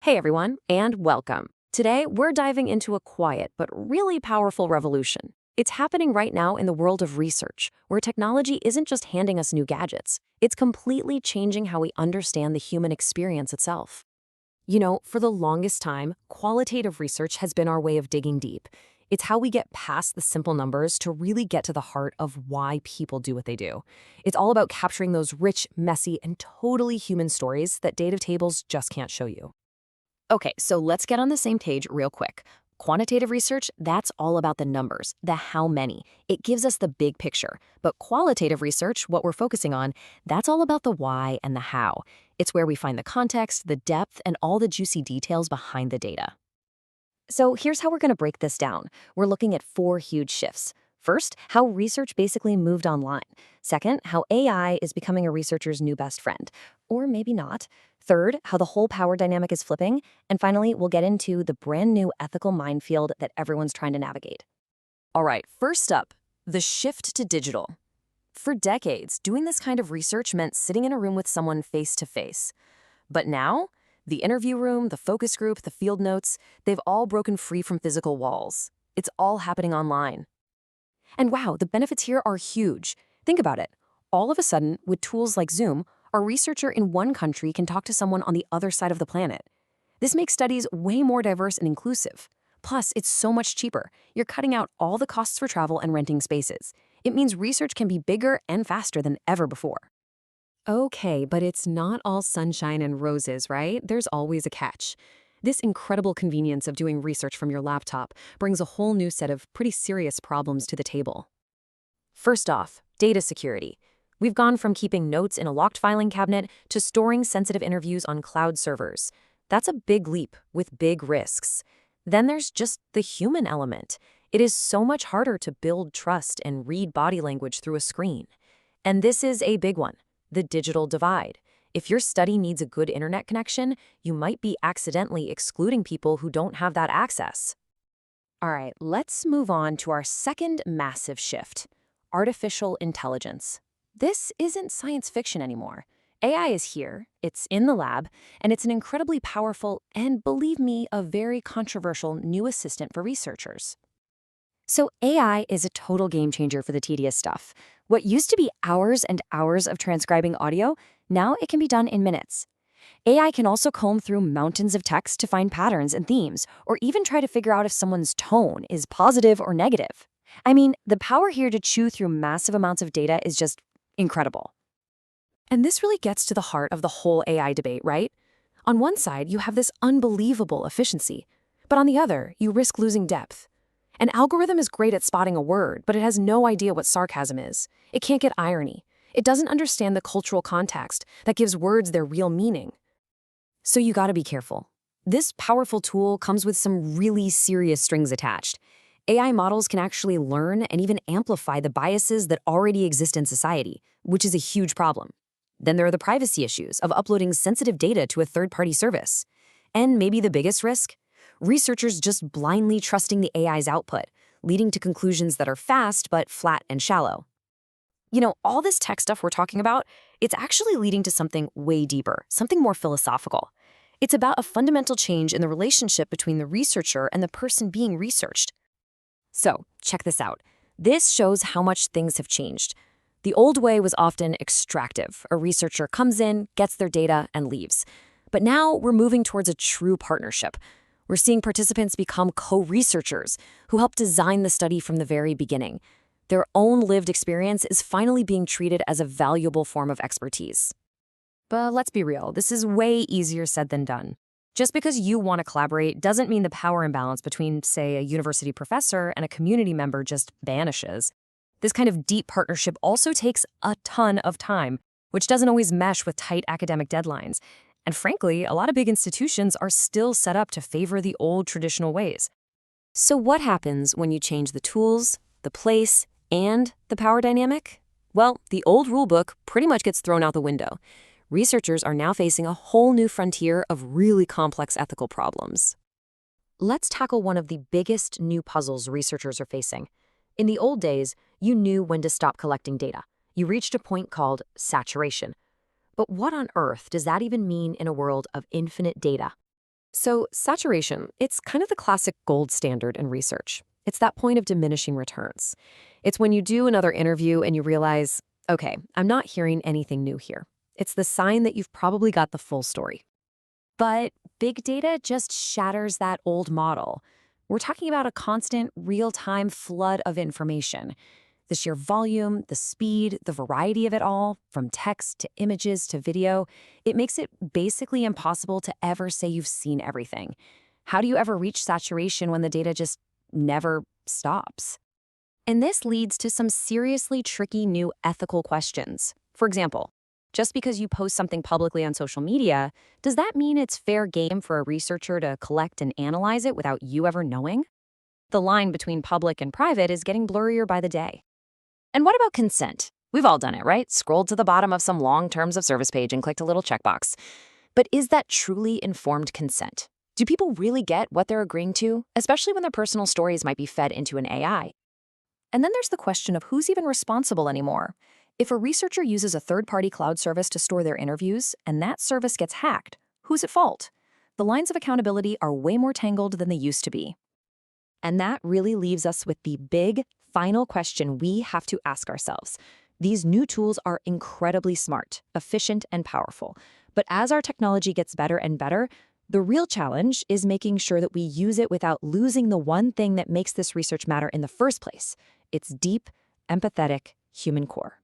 Hey everyone, and welcome. Today, we're diving into a quiet but really powerful revolution. It's happening right now in the world of research, where technology isn't just handing us new gadgets, it's completely changing how we understand the human experience itself. For the longest time, qualitative research has been our way of digging deep. It's how we get past the simple numbers to really get to the heart of why people do what they do. It's all about capturing those rich, messy, and totally human stories that data tables just can't show you. Okay, so let's get on the same page real quick. Quantitative research, that's all about the numbers, the how many. It gives us the big picture. But qualitative research, what we're focusing on, that's all about the why and the how. It's where we find the context, the depth, and all the juicy details behind the data. So here's how we're going to break this down. We're looking at four huge shifts. First, how research basically moved online. Second, how AI is becoming a researcher's new best friend. Or maybe not. Third, how the whole power dynamic is flipping. And finally, we'll get into the brand new ethical minefield that everyone's trying to navigate. All right, first up, the shift to digital. For decades, doing this kind of research meant sitting in a room with someone face to face. But now, the interview room, the focus group, the field notes, they've all broken free from physical walls. It's all happening online. And wow, the benefits here are huge. Think about it. All of a sudden, with tools like Zoom, a researcher in one country can talk to someone on the other side of the planet. This makes studies way more diverse and inclusive. Plus, it's so much cheaper. You're cutting out all the costs for travel and renting spaces. It means research can be bigger and faster than ever before. Okay, but it's not all sunshine and roses, right? There's always a catch. This incredible convenience of doing research from your laptop brings a whole new set of pretty serious problems to the table. First off, data security. We've gone from keeping notes in a locked filing cabinet to storing sensitive interviews on cloud servers. That's a big leap with big risks. Then there's just the human element. It is so much harder to build trust and read body language through a screen. And this is a big one, the digital divide. If your study needs a good internet connection, you might be accidentally excluding people who don't have that access. All right, let's move on to our second massive shift, artificial intelligence. This isn't science fiction anymore. AI is here, it's in the lab, and it's an incredibly powerful and, believe me, a very controversial new assistant for researchers. So AI is a total game changer for the tedious stuff. What used to be hours and hours of transcribing audio, now it can be done in minutes. AI can also comb through mountains of text to find patterns and themes, or even try to figure out if someone's tone is positive or negative. I mean, the power here to chew through massive amounts of data is just incredible. And this really gets to the heart of the whole AI debate, right? On one side, you have this unbelievable efficiency, but on the other, you risk losing depth. An algorithm is great at spotting a word, but it has no idea what sarcasm is. It can't get irony. It doesn't understand the cultural context that gives words their real meaning. So you gotta be careful. This powerful tool comes with some really serious strings attached. AI models can actually learn and even amplify the biases that already exist in society, which is a huge problem. Then there are the privacy issues of uploading sensitive data to a third-party service. And maybe the biggest risk? Researchers just blindly trusting the AI's output, leading to conclusions that are fast but flat and shallow. All this tech stuff we're talking about, it's actually leading to something way deeper, something more philosophical. It's about a fundamental change in the relationship between the researcher and the person being researched. So, check this out. This shows how much things have changed. The old way was often extractive. A researcher comes in, gets their data, and leaves. But now we're moving towards a true partnership. We're seeing participants become co-researchers who help design the study from the very beginning. Their own lived experience is finally being treated as a valuable form of expertise. But let's be real, this is way easier said than done. Just because you want to collaborate doesn't mean the power imbalance between, say, a university professor and a community member just vanishes. This kind of deep partnership also takes a ton of time, which doesn't always mesh with tight academic deadlines. And frankly, a lot of big institutions are still set up to favor the old traditional ways. So what happens when you change the tools, the place, and the power dynamic? Well, the old rulebook pretty much gets thrown out the window. Researchers are now facing a whole new frontier of really complex ethical problems. Let's tackle one of the biggest new puzzles researchers are facing. In the old days, you knew when to stop collecting data. You reached a point called saturation. But what on earth does that even mean in a world of infinite data? So, saturation, it's kind of the classic gold standard in research. It's that point of diminishing returns. It's when you do another interview and you realize, okay, I'm not hearing anything new here. It's the sign that you've probably got the full story. But big data just shatters that old model. We're talking about a constant, real time flood of information. The sheer volume, the speed, the variety of it all, from text to images to video, it makes it basically impossible to ever say you've seen everything. How do you ever reach saturation when the data just never stops? And this leads to some seriously tricky new ethical questions. For example, just because you post something publicly on social media, does that mean it's fair game for a researcher to collect and analyze it without you ever knowing? The line between public and private is getting blurrier by the day. And what about consent? We've all done it, right? Scrolled to the bottom of some long terms of service page and clicked a little checkbox. But is that truly informed consent? Do people really get what they're agreeing to, especially when their personal stories might be fed into an AI? And then there's the question of who's even responsible anymore. If a researcher uses a third-party cloud service to store their interviews, and that service gets hacked, who's at fault? The lines of accountability are way more tangled than they used to be. And that really leaves us with the big, final question we have to ask ourselves. These new tools are incredibly smart, efficient, and powerful. But as our technology gets better and better, the real challenge is making sure that we use it without losing the one thing that makes this research matter in the first place: its deep, empathetic human core.